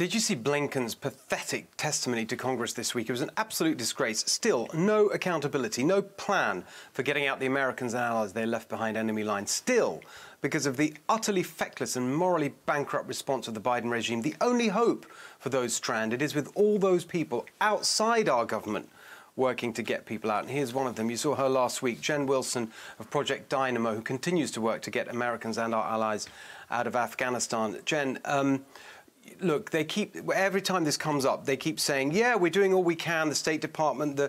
Did you see Blinken's pathetic testimony to Congress this week? It was an absolute disgrace. Still, no accountability, no plan for getting out the Americans and allies they left behind enemy lines. Still, because of the utterly feckless and morally bankrupt response of the Biden regime, the only hope for those stranded is with all those people outside our government working to get people out. And here's one of them. You saw her last week, Jen Wilson of Project Dynamo, who continues to work to get Americans and our allies out of Afghanistan. Jen, look, they keep, every time this comes up, they keep saying, yeah, we're doing all we can, the State Department,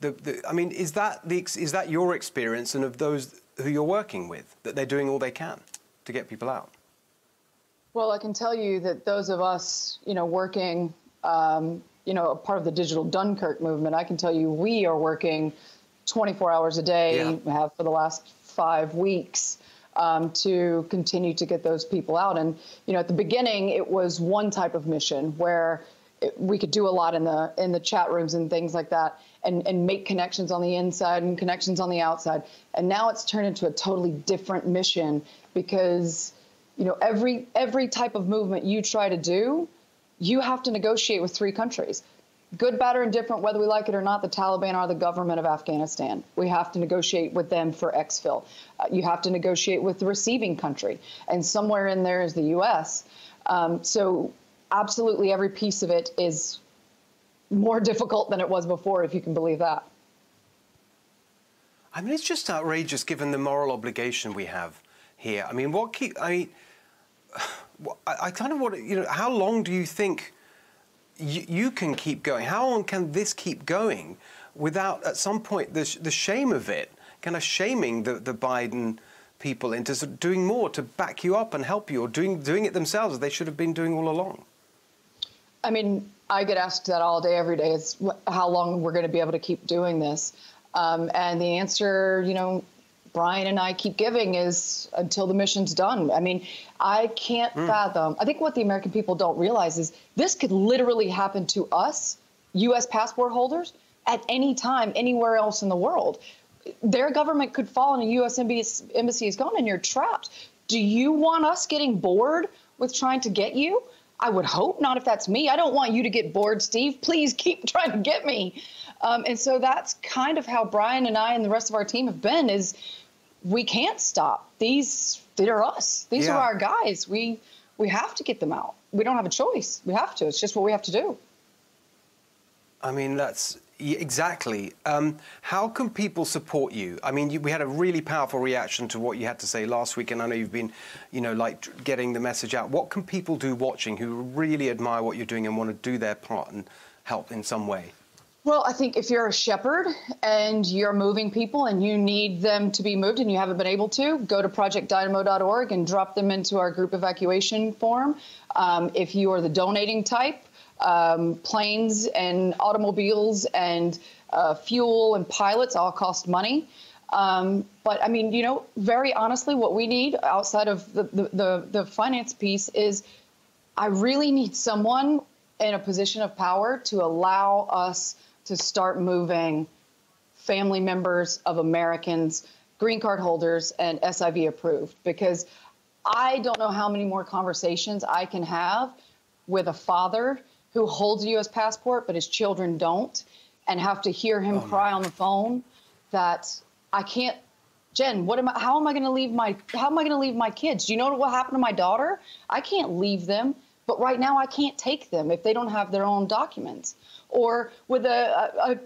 I mean, is that your experience and of those who you're working with, that they're doing all they can to get people out? Well, I can tell you that those of us, working, a part of the digital Dunkirk movement, I can tell you we are working 24 hours a day, we have for the last 5 weeks, to continue to get those people out. And, at the beginning, it was one type of mission where we could do a lot in the chat rooms and things like that and make connections on the inside and connections on the outside. And now it's turned into a totally different mission because, every type of movement you try to do, you have to negotiate with 3 countries. Good, bad, or indifferent, whether we like it or not, the Taliban are the government of Afghanistan. We have to negotiate with them for exfil. You have to negotiate with the receiving country. And somewhere in there is the U.S. So absolutely every piece of it is more difficult than it was before, if you can believe that. I mean, it's just outrageous given the moral obligation we have here. I mean, I kind of want to, how long do you think you can keep going? How long can this keep going without, at some point, the shame of it, kind of shaming the Biden people into sort of doing more to back you up and help you, or doing it themselves as they should have been doing all along? I mean, I get asked that all day, every day, is how long we're going to be able to keep doing this. And the answer, Brian and I keep giving is until the mission's done. I mean, I can't fathom. I think what the American people don't realize is this could literally happen to us, U.S. passport holders, at any time, anywhere else in the world. Their government could fall and a U.S. embassy is gone and you're trapped. Do you want us getting bored with trying to get you? I would hope not if that's me. I don't want you to get bored, Steve. Please keep trying to get me. And so that's kind of how Brian and I and the rest of our team have been, is we can't stop. They're us. These are our guys. We have to get them out. We don't have a choice. We have to. It's just what we have to do. I mean, that's exactly. How can people support you? I mean, we had a really powerful reaction to what you had to say last week, and I know you've been, like getting the message out. What can people do watching who really admire what you're doing and want to do their part and help in some way? Well, I think if you're a shepherd and you're moving people and you need them to be moved and you haven't been able to, go to projectdynamo.org and drop them into our group evacuation form. If you are the donating type, planes and automobiles and fuel and pilots all cost money. But I mean, very honestly, what we need outside of the finance piece is I really need someone in a position of power to allow us to start moving family members of Americans, green card holders, and SIV approved, because I don't know how many more conversations I can have with a father who holds a U.S. passport, but his children don't, and have to hear him cry on the phone that I can't. Jen, how am I going to leave my kids? Do you know what happened to my daughter? I can't leave them, but right now I can't take them if they don't have their own documents. Or with I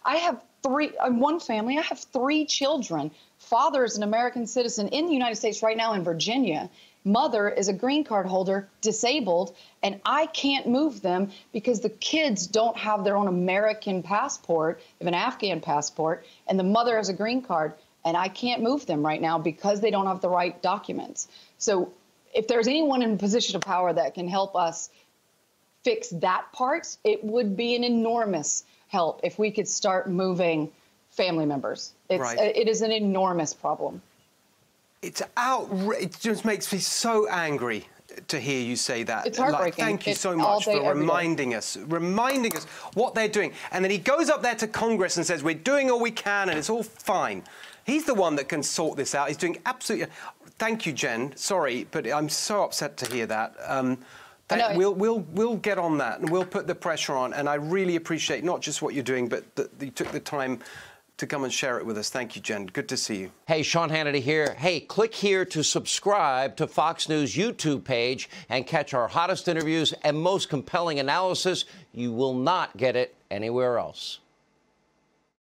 have one family, I have 3 children. Father is an American citizen in the United States right now in Virginia. Mother is a green card holder, disabled, and I can't move them because the kids don't have their own American passport, they have an Afghan passport, and the mother has a green card, and I can't move them right now because they don't have the right documents. So if there's anyone in a position of power that can help us fix that part, it would be an enormous help if we could start moving family members. It is an enormous problem. It just makes me so angry to hear you say that. It's heartbreaking. Thank you so much for reminding us what they're doing. And then he goes up there to Congress and says, we're doing all we can and it's all fine. He's the one that can sort this out. He's doing absolutely... Thank you, Jen. Sorry, but I'm so upset to hear that. We'll get on that, and we'll put the pressure on. And I really appreciate not just what you're doing, but that you took the time to come and share it with us. Thank you, Jen. Good to see you. Hey, Sean Hannity here. Hey, click here to subscribe to Fox News YouTube page and catch our hottest interviews and most compelling analysis. You will not get it anywhere else.